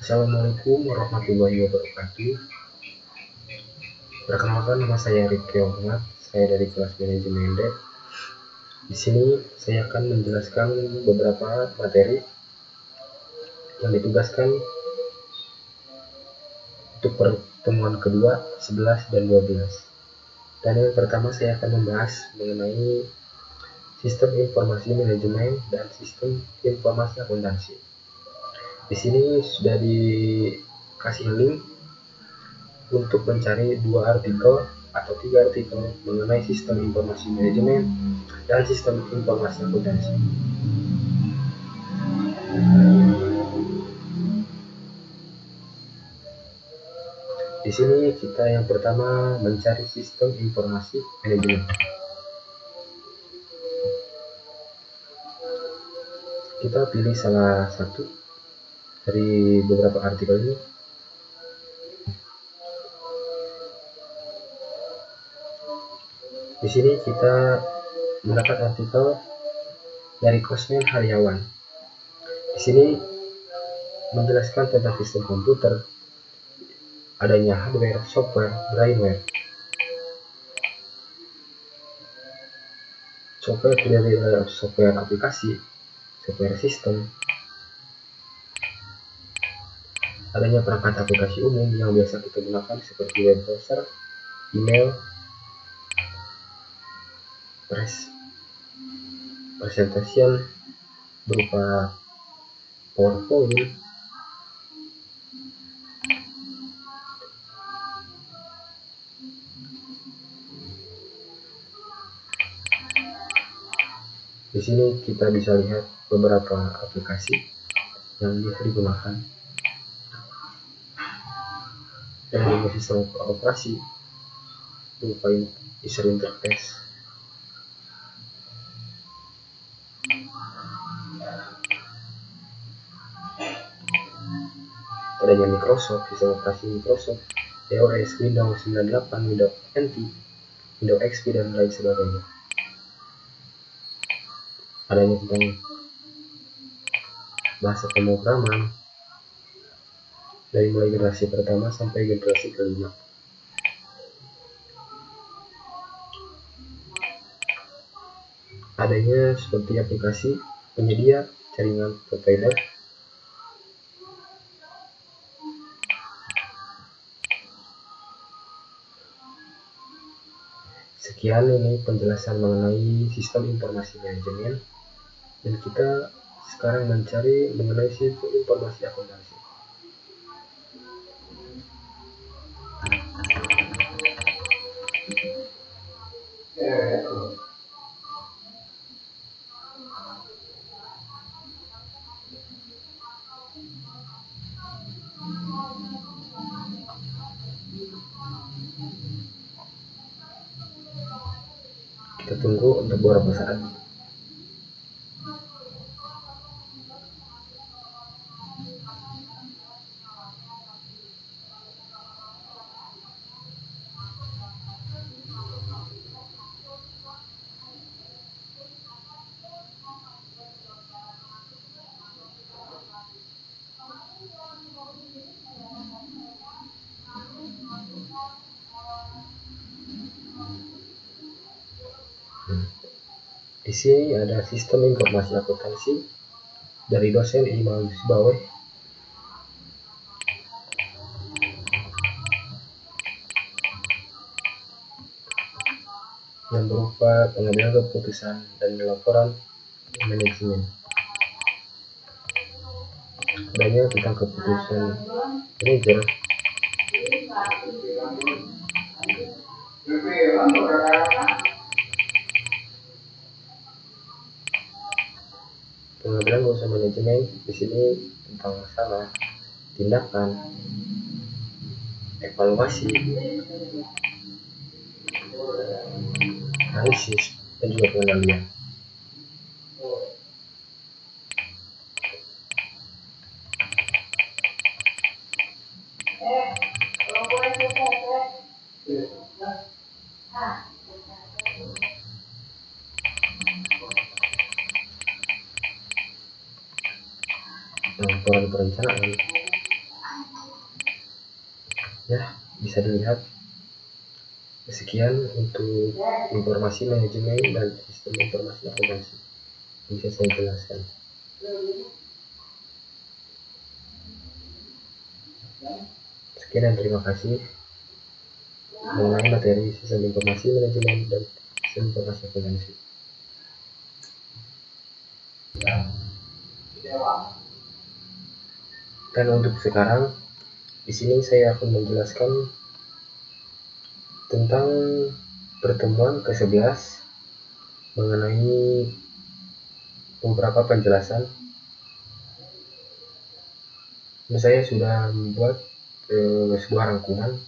Assalamualaikum warahmatullahi wabarakatuh. Perkenalkan, nama saya Rifki Ahmad. Saya dari kelas manajemen Dev. Di sini saya akan menjelaskan beberapa materi yang ditugaskan untuk pertemuan kedua 11 dan 12. Dan yang pertama saya akan membahas mengenai sistem informasi manajemen dan sistem informasi akuntansi. Di sini sudah dikasih link untuk mencari 2 artikel atau 3 artikel mengenai sistem informasi manajemen dan sistem informasi akuntansi. Di sini kita yang pertama mencari sistem informasi manajemen. Kita pilih salah satu dari beberapa artikel ini. Di sini kita mendapat artikel dari Kosmen Haryawan. Di sini menjelaskan tentang sistem komputer, adanya hardware, software, brainware. Software terdiri dari software aplikasi, software sistem, adanya perangkat aplikasi umum yang biasa kita gunakan seperti web browser, email, presentation berupa PowerPoint, di sini kita bisa lihat beberapa aplikasi yang bisa digunakan dan sistem operasi berupa user interface. Adanya Microsoft, sistem operasi Microsoft, iOS, Windows 98, Windows NT, Windows XP, dan lain sebagainya. Adanya tentang bahasa pemrograman dari mulai generasi pertama sampai generasi kelima. Adanya seperti aplikasi penyedia jaringan provider, sekian ini penjelasan mengenai sistem informasi manajemen, dan kita sekarang mencari mengenai sistem informasi akuntansi. Kita tunggu untuk beberapa saat. Di sini ada sistem informasi akuntansi dari dosen Imam Sibaweh. Yang berupa pengambilan keputusan dan laporan manajemen. Adanya tentang keputusan manajer, pengambilan keputusan manajemen. Di sini tentang masalah, tindakan, evaluasi, analisis, dan juga pengendalian. Laporan perencanaan, Ya, bisa dilihat. Sekian untuk informasi manajemen dan sistem informasi akuntansi bisa saya jelaskan. Sekian dan terima kasih mengenai materi sistem informasi manajemen dan sistem informasi akuntansi. Dan untuk sekarang, di sini saya akan menjelaskan tentang pertemuan ke-11 mengenai beberapa penjelasan. Saya sudah membuat sebuah rangkuman.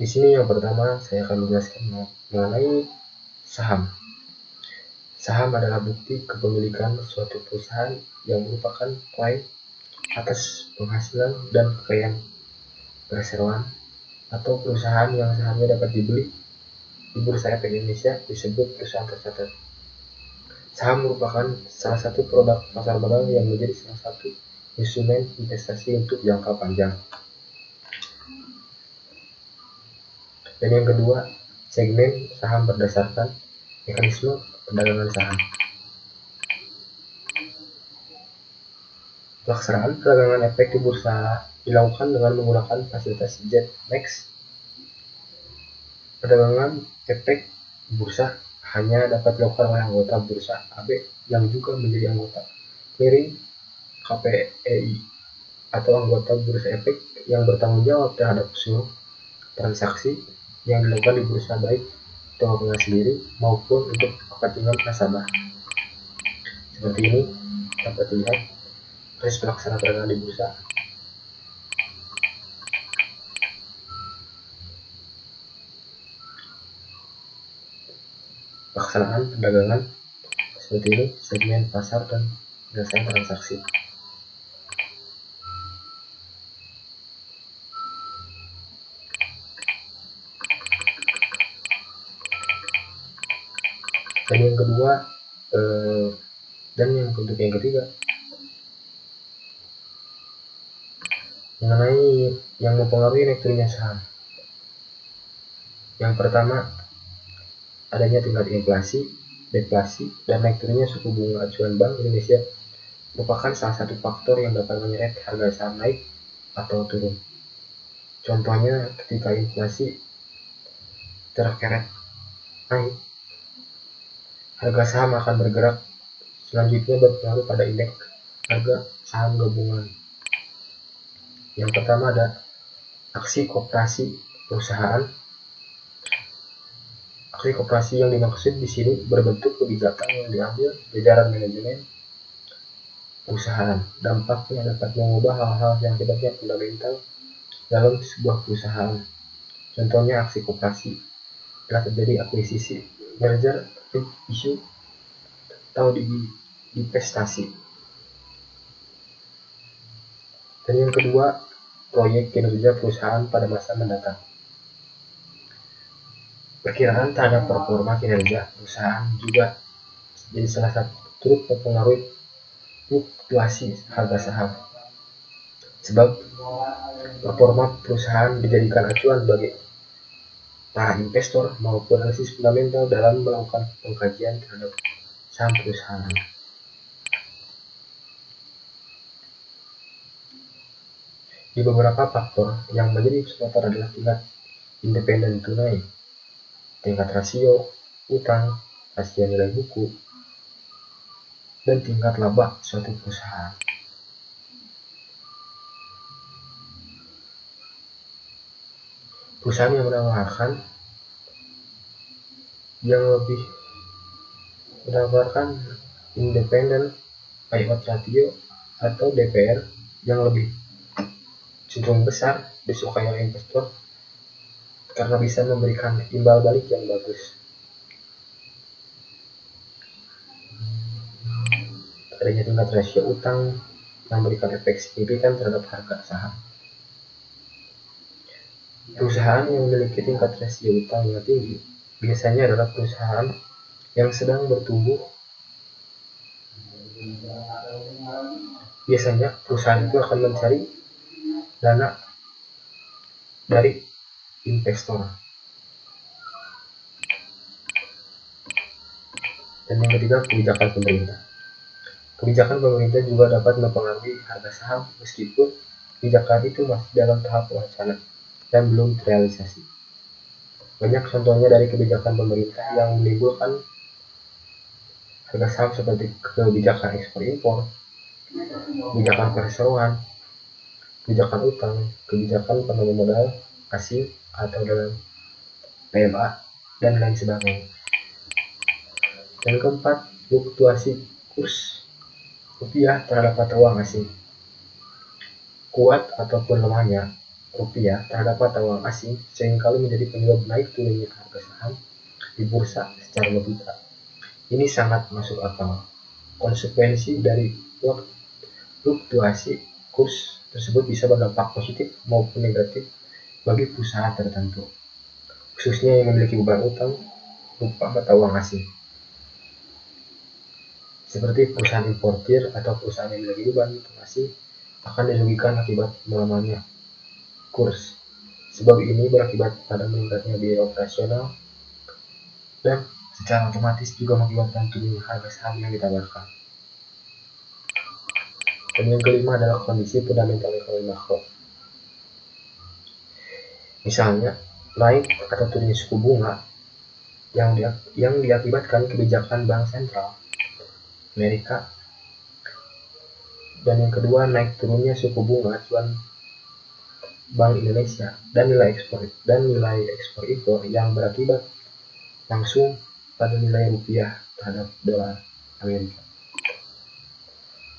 Di sini yang pertama saya akan menjelaskan mengenai saham. Saham adalah bukti kepemilikan suatu perusahaan yang merupakan klaim atas penghasilan dan kekayaan perseroan atau perusahaan yang sahamnya dapat dibeli di Bursa Efek Indonesia disebut perusahaan tercatat. Saham merupakan salah satu produk pasar modal yang menjadi salah satu instrumen investasi untuk jangka panjang. Dan yang kedua, segmen saham berdasarkan mekanisme perdagangan saham. Pelaksanaan perdagangan efek di bursa dilakukan dengan menggunakan fasilitas ZMEX. Perdagangan efek di bursa hanya dapat dilakukan oleh anggota bursa AB yang juga menjadi anggota clearing KPEI atau anggota bursa efek yang bertanggung jawab terhadap seluruh transaksi yang dilakukan di bursa baik untuk kepentingan sendiri maupun untuk kepentingan nasabah. Seperti ini dapat dilihat proses pelaksanaan perdagangan di bursa. Pelaksanaan perdagangan seperti ini, segmen pasar dan penyelesaian transaksi. Dan yang kedua dan untuk yang ketiga mengenai yang mempengaruhi naik turunnya saham. Yang pertama, adanya tingkat inflasi, deflasi, dan naik turunnya suku bunga acuan Bank Indonesia merupakan salah satu faktor yang dapat menyeret harga saham naik atau turun. Contohnya ketika inflasi terkerek naik, harga saham akan bergerak. Selanjutnya berpengaruh pada indeks harga saham gabungan. Yang pertama ada aksi koperasi perusahaan. Aksi koperasi yang dimaksud di sini berbentuk kebijakan yang diambil jajaran manajemen perusahaan. Dampaknya dapat mengubah hal-hal yang sifatnya fundamental dalam sebuah perusahaan. Contohnya aksi koperasi telah terjadi akuisisi, merger, issue, atau divestasi. Dan yang kedua, proyek kinerja perusahaan pada masa mendatang. Perkiraan terhadap performa kinerja perusahaan juga jadi salah satu turut mempengaruhi fluktuasi harga saham. Sebab performa perusahaan dijadikan acuan bagi para investor maupun analisis fundamental dalam melakukan pengkajian terhadap saham perusahaan. Di beberapa faktor yang menjadi faktor adalah tingkat independen tunai, tingkat rasio utang, rasio nilai buku, dan tingkat laba suatu perusahaan. Perusahaan yang menawarkan independen payout ratio atau DPR yang lebih cenderung besar disukai oleh investor karena bisa memberikan imbal balik yang bagus. Adanya tingkat rasio utang yang memberikan efek signifikan terhadap harga saham. Perusahaan yang memiliki tingkat rasio utang yang tinggi biasanya adalah perusahaan yang sedang bertumbuh. Biasanya perusahaan itu akan mencari dana dari investor. Dan yang ketiga, kebijakan pemerintah. Kebijakan pemerintah juga dapat mempengaruhi harga saham meskipun kebijakan itu masih dalam tahap wacana dan belum terrealisasi. Banyak contohnya dari kebijakan pemerintah yang menimbulkan harga saham seperti kebijakan ekspor-impor, kebijakan perseroan, kebijakan utang, kebijakan penanaman modal asing atau dalam PMA, dan lain sebagainya. Yang keempat, fluktuasi kurs rupiah terhadap mata uang asing. Kuat ataupun lemahnya rupiah terhadap mata uang asing seringkali menjadi penyebab naik turunnya harga saham di bursa secara logika. Ini sangat masuk akal. Konsekuensi dari fluktuasi kurs tersebut bisa berdampak positif maupun negatif bagi perusahaan tertentu, khususnya yang memiliki beban utang berupa mata uang asing. Seperti perusahaan importir atau perusahaan yang memiliki beban utang asing akan dirugikan akibat melemahnya kurs. Sebab ini berakibat pada meningkatnya biaya operasional dan secara otomatis juga mengakibatkan turunnya harga saham yang ditawarkan. Dan yang kelima adalah kondisi fundamental ekonomi makro. Misalnya, naik atau turunnya suku bunga yang diakibatkan kebijakan bank sentral Amerika. Dan yang kedua, naik turunnya suku bunga acuan Bank Indonesia dan nilai ekspor impor yang berakibat langsung pada nilai rupiah terhadap dolar Amerika.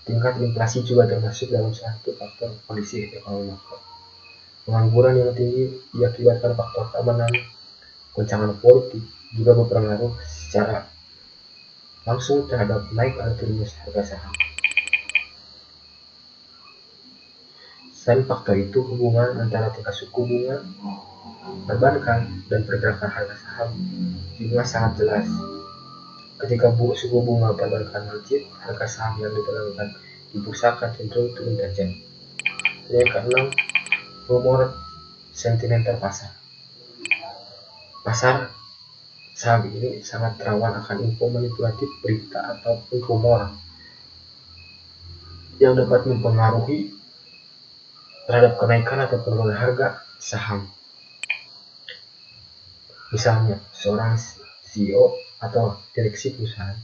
Tingkat inflasi juga termasuk dalam satu faktor kondisi ekonomi makro. Pengangguran yang tinggi diakibatkan faktor keamanan, goncangan politik juga berpengaruh secara langsung terhadap naik atau turunnya harga saham. Selain faktor itu, hubungan antara tingkat suku bunga perbankan dan pergerakan harga saham juga sangat jelas. Ketika suku bunga perbankan melejit, harga saham yang ditelankan di bursa akan cenderung turun tajam. Yang keenam, rumor sentimental pasar. Pasar saham ini sangat rawan akan info manipulatif, berita ataupun rumor yang dapat mempengaruhi terhadap kenaikan atau penurunan harga saham. Misalnya, seorang CEO atau direksi perusahaan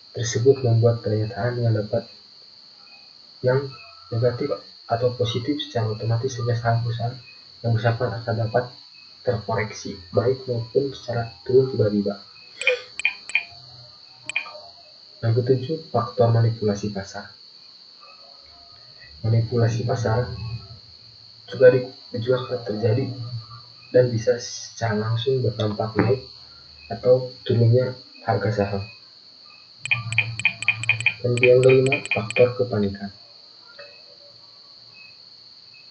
tersebut membuat pernyataan yang negatif atau positif, secara otomatis saja saham perusahaan yang bersangkutan akan dapat terkoreksi baik maupun secara turun tiba-tiba. Yang ketujuh, faktor manipulasi pasar. Manipulasi pasar juga akan terjadi dan bisa secara langsung berdampak naik atau turunnya harga saham. Dan yang kelima, faktor kepanikan.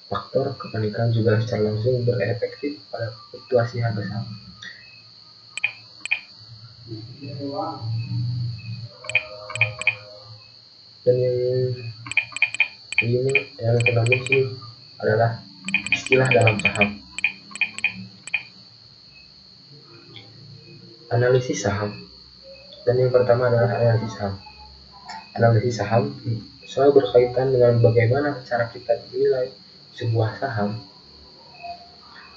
Faktor kepanikan juga secara langsung berefektif pada fluktuasi harga saham. Dan yang keenam ini adalah istilah dalam saham. Analisis saham. Dan yang pertama adalah analisis saham. Analisis saham selalu berkaitan dengan bagaimana cara kita menilai sebuah saham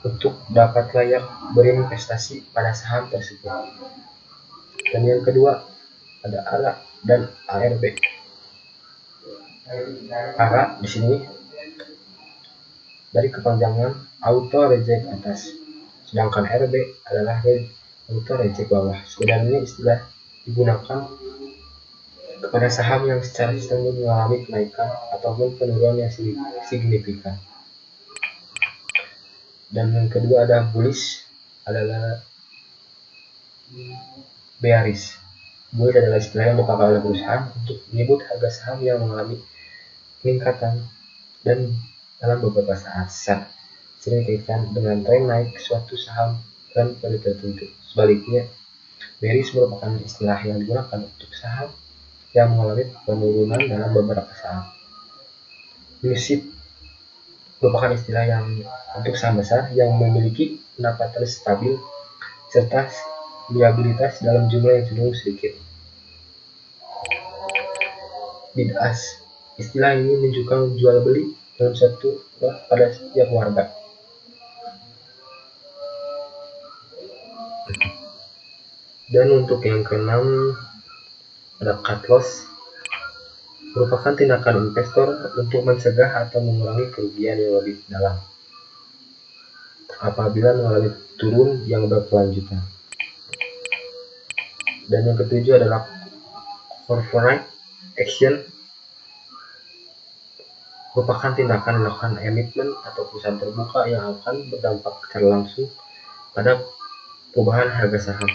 untuk dapat layak berinvestasi pada saham tersebut. Dan yang kedua ada ARA dan ARB. ARA di sini dari kepanjangan auto reject atas, sedangkan RB adalah auto reject bawah. Sebenarnya istilah digunakan kepada saham yang secara sistemik mengalami kenaikan ataupun penurunan yang signifikan. Dan yang kedua ada bullish adalah bearish. Bullish adalah istilah yang dipakai oleh perusahaan untuk menyebut harga saham yang mengalami peningkatan dan dalam beberapa saat sering dikaitkan dengan tren naik suatu saham dan pada tertentu. Sebaliknya, bearish merupakan istilah yang digunakan untuk saham yang mengalami penurunan dalam beberapa saat. Bearish merupakan istilah yang untuk saham besar yang memiliki pendapatan stabil serta liabilitas dalam jumlah yang cenderung sedikit. Bid-ask. Istilah ini menunjukkan jual beli dalam satu lot pada setiap warga. Dan untuk yang keenam, ada cut loss, merupakan tindakan investor untuk mencegah atau mengurangi kerugian yang lebih dalam apabila mengalami turun yang berkelanjutan. Dan yang ketujuh adalah corporate action, merupakan tindakan dilakukan emiten atau perusahaan terbuka yang akan berdampak secara langsung pada perubahan harga saham.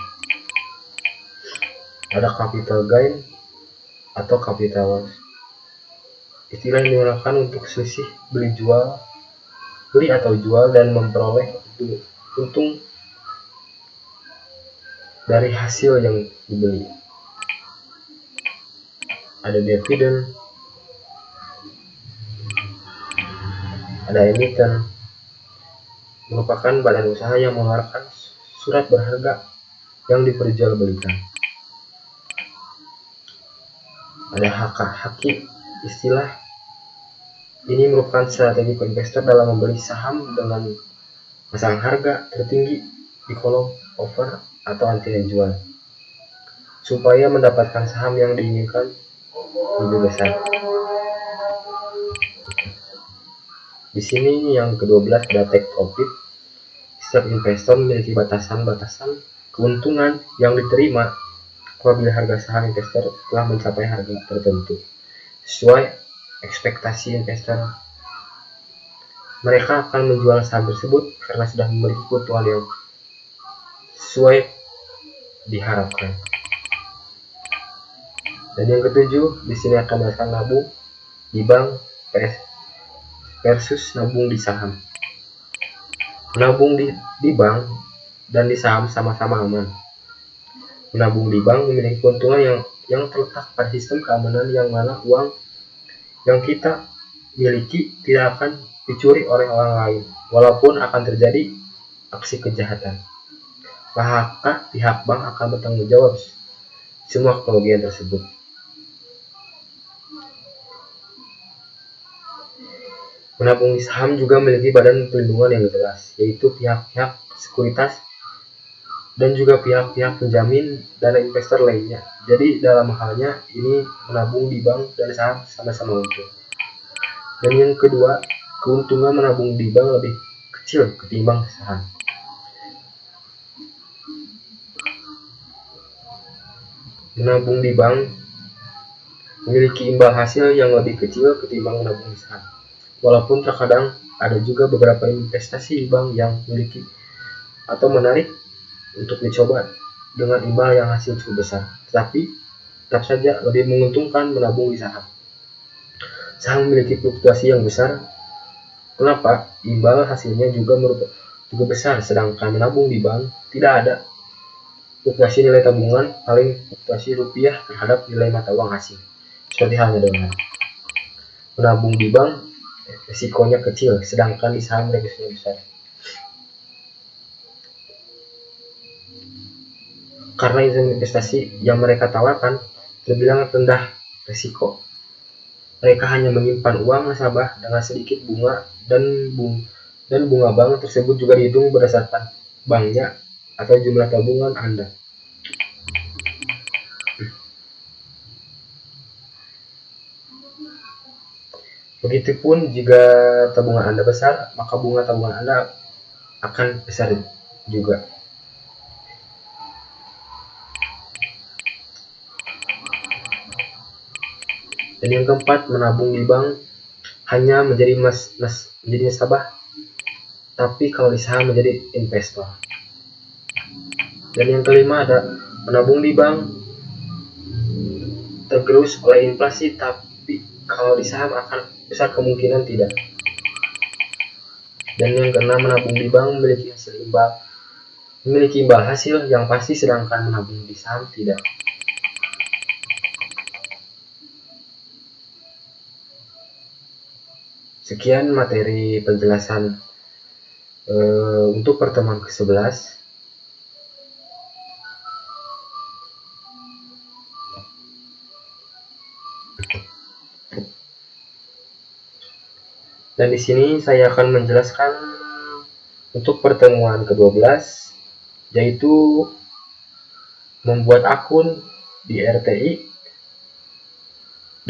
Ada capital gain atau capital loss, istilah yang digunakan untuk selisih beli atau jual dan memperoleh untung dari hasil yang dibeli. Ada dividen, ada emiten, merupakan badan usaha yang mengeluarkan surat berharga yang diperjualbelikan. Ada haki, istilah ini merupakan strategi investor dalam membeli saham dengan pasang harga tertinggi di kolom over atau antrian jual supaya mendapatkan saham yang diinginkan lebih besar. Di sini yang ke-12 ada take profit. Setiap investor memiliki batasan-batasan keuntungan yang diterima apabila harga saham investor telah mencapai harga tertentu sesuai ekspektasi investor. Mereka akan menjual saham tersebut karena sudah memiliki keuntungan yang sesuai diharapkan. Dan yang ketujuh, di sini akan menjelaskan nabung di bank versus nabung di saham. Menabung di bank dan di saham sama-sama aman. Menabung di bank memiliki keuntungan yang terletak pada sistem keamanan yang mana uang yang kita miliki tidak akan dicuri oleh orang lain, walaupun akan terjadi aksi kejahatan. Maka pihak bank akan bertanggung jawab semua kerugian tersebut. Menabung di saham juga memiliki badan perlindungan yang jelas, yaitu pihak-pihak sekuritas dan juga pihak-pihak penjamin dana investor lainnya. Jadi dalam halnya ini menabung di bank dan saham sama-sama untung. Dan yang kedua, keuntungan menabung di bank lebih kecil ketimbang saham. Menabung di bank memiliki imbal hasil yang lebih kecil ketimbang menabung di saham. Walaupun terkadang ada juga beberapa investasi di bank yang memiliki atau menarik untuk dicoba dengan imbal yang hasil cukup besar, tetapi tetap saja lebih menguntungkan menabung di saham. Saham memiliki fluktuasi yang besar. Kenapa? Imbal hasilnya juga besar, sedangkan menabung di bank tidak ada fluktuasi nilai tabungan, paling fluktuasi rupiah terhadap nilai mata uang asing. Seperti halnya dengan menabung di bank, risikonya kecil, sedangkan di saham risikonya besar. Karena investasi yang mereka tawarkan terbilang rendah risiko. Mereka hanya menyimpan uang nasabah dengan sedikit bunga dan bunga bank tersebut juga dihitung berdasarkan banknya atau jumlah tabungan Anda. Begitupun jika tabungan Anda besar, maka bunga tabungan Anda akan besar juga. Dan yang keempat, menabung di bank hanya menjadi nasabah, tapi kalau di saham menjadi investor. Dan yang kelima ada menabung di bank tergerus oleh inflasi, tapi kalau di saham akan besar kemungkinan tidak. Dan yang keenam, menabung di bank memiliki imbal hasil yang pasti, sedangkan menabung di saham tidak. Sekian materi penjelasan untuk pertemuan ke-11. Dan di sini saya akan menjelaskan untuk pertemuan ke-12, yaitu membuat akun di RTI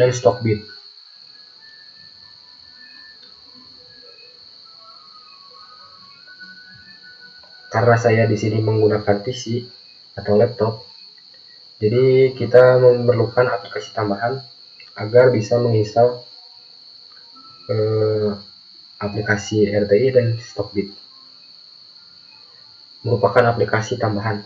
dan Stockbit. Karena saya di sini menggunakan PC atau laptop, jadi kita memerlukan aplikasi tambahan agar bisa menginstal aplikasi RTI dan Stockbit. Merupakan aplikasi tambahan.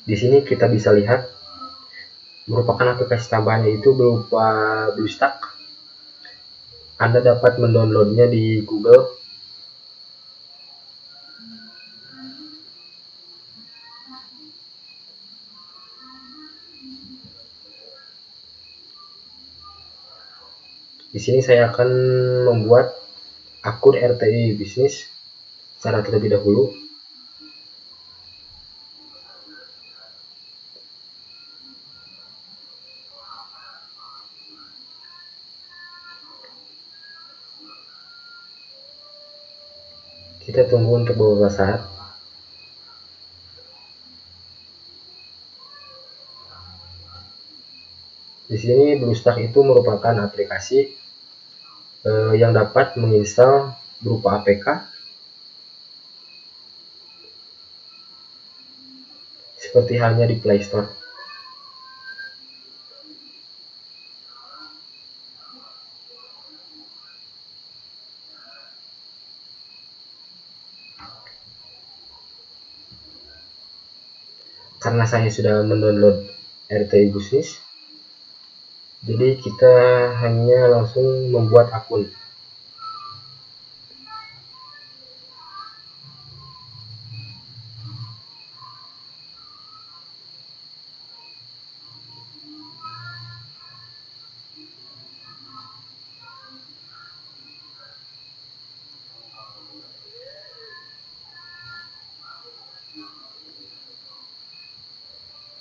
Di sini kita bisa lihat merupakan aplikasi tambahan, yaitu berupa BlueStack. Anda dapat mendownloadnya di Google. Di sini saya akan membuat akun RTI bisnis secara terlebih dahulu. Kita tunggu untuk beberapa saat. Di sini BlueStack itu merupakan aplikasi yang dapat menginstal berupa APK seperti halnya di Play Store. Karena saya sudah mendownload RTI bisnis, jadi kita hanya langsung membuat akun.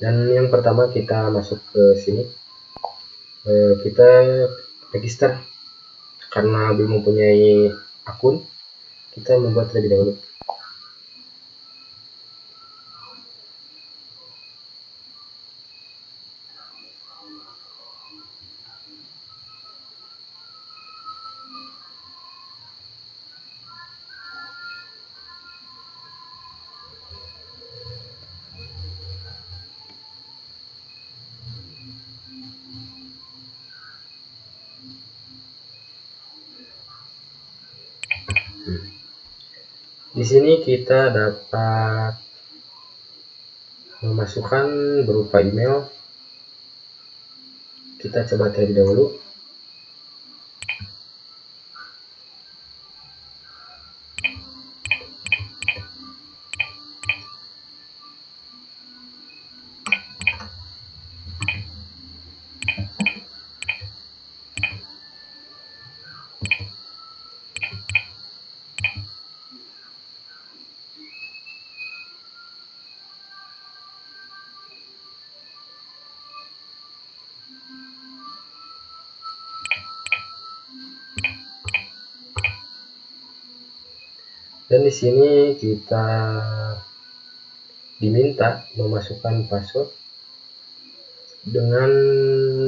Dan yang pertama kita masuk ke sini, kita register. Karena belum mempunyai akun, kita membuat terlebih dahulu. Di sini kita dapat memasukkan berupa email. Kita coba terlebih dahulu. Dan di sini kita diminta memasukkan password dengan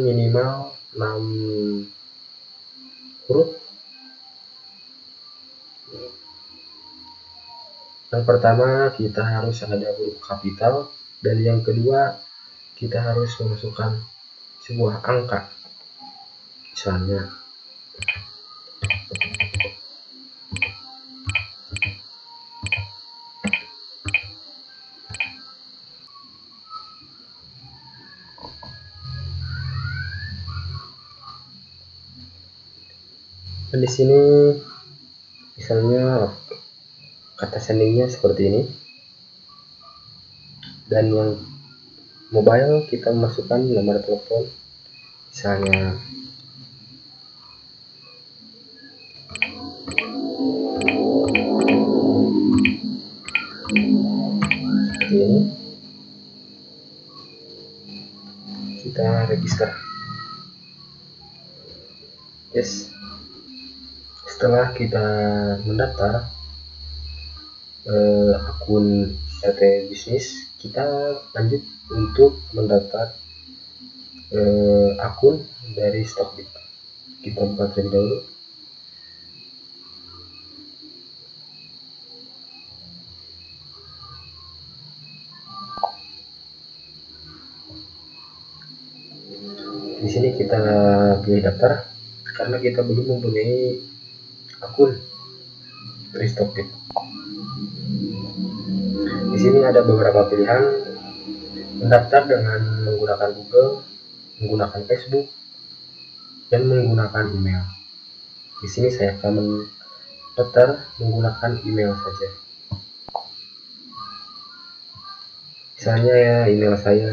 minimal 6 huruf. Yang pertama kita harus ada huruf kapital, dan yang kedua kita harus memasukkan sebuah angka. Misalnya Dan di sini misalnya kata sandingnya seperti ini, dan yang mobile kita masukkan nomor telepon misalnya seperti ini, kita register. Yes, setelah kita mendaftar akun RT bisnis, kita lanjut untuk mendaftar akun dari Stockbit. Kita buka terlebih dahulu. Di sini kita pilih daftar karena kita belum mempunyai akun dari Stockbit. Di sini ada beberapa pilihan: mendaftar dengan menggunakan Google, menggunakan Facebook, dan menggunakan email. Di sini saya akan mendaftar menggunakan email saja. Misalnya ya, email saya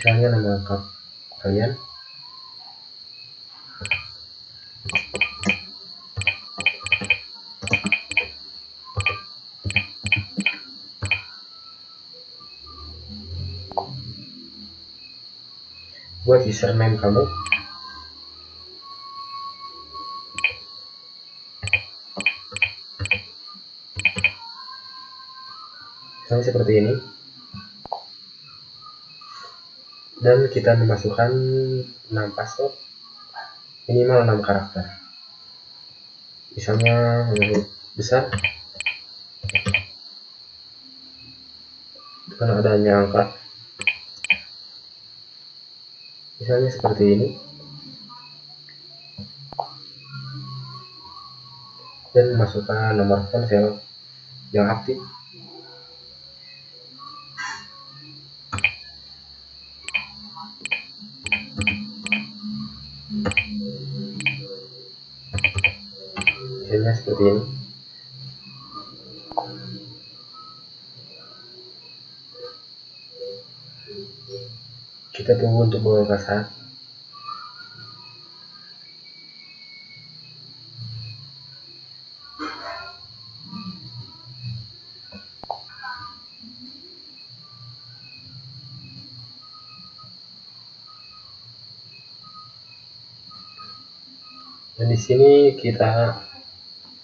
misalnya nama lengkap kalian, buat username kamu, misalnya seperti ini, dan kita memasukkan 6 password minimal 6 karakter, misalnya huruf besar dengan adanya angka, misalnya seperti ini, dan memasukkan nomor ponsel yang aktif. Misalnya seperti ini. Kita tunggu untuk beberapa saat. Dan di sini kita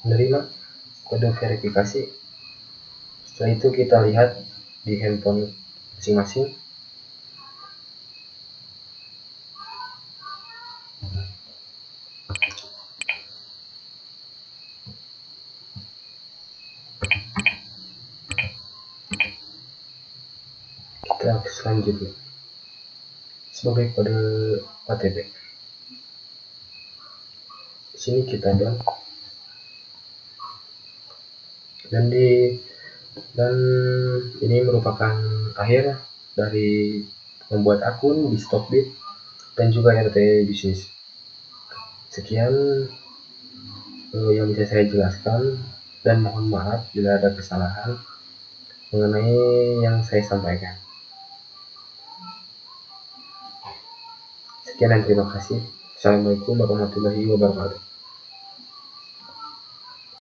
menerima kode verifikasi. Setelah itu kita lihat di handphone masing-masing. Kita selanjutnya sebagai kode OTP. Di sini kita dan ini merupakan akhir dari membuat akun di Stockbit dan juga RT bisnis. Sekian yang bisa saya jelaskan, dan mohon maaf bila ada kesalahan mengenai yang saya sampaikan. Sekian dan terima kasih. Assalamualaikum warahmatullahi wabarakatuh.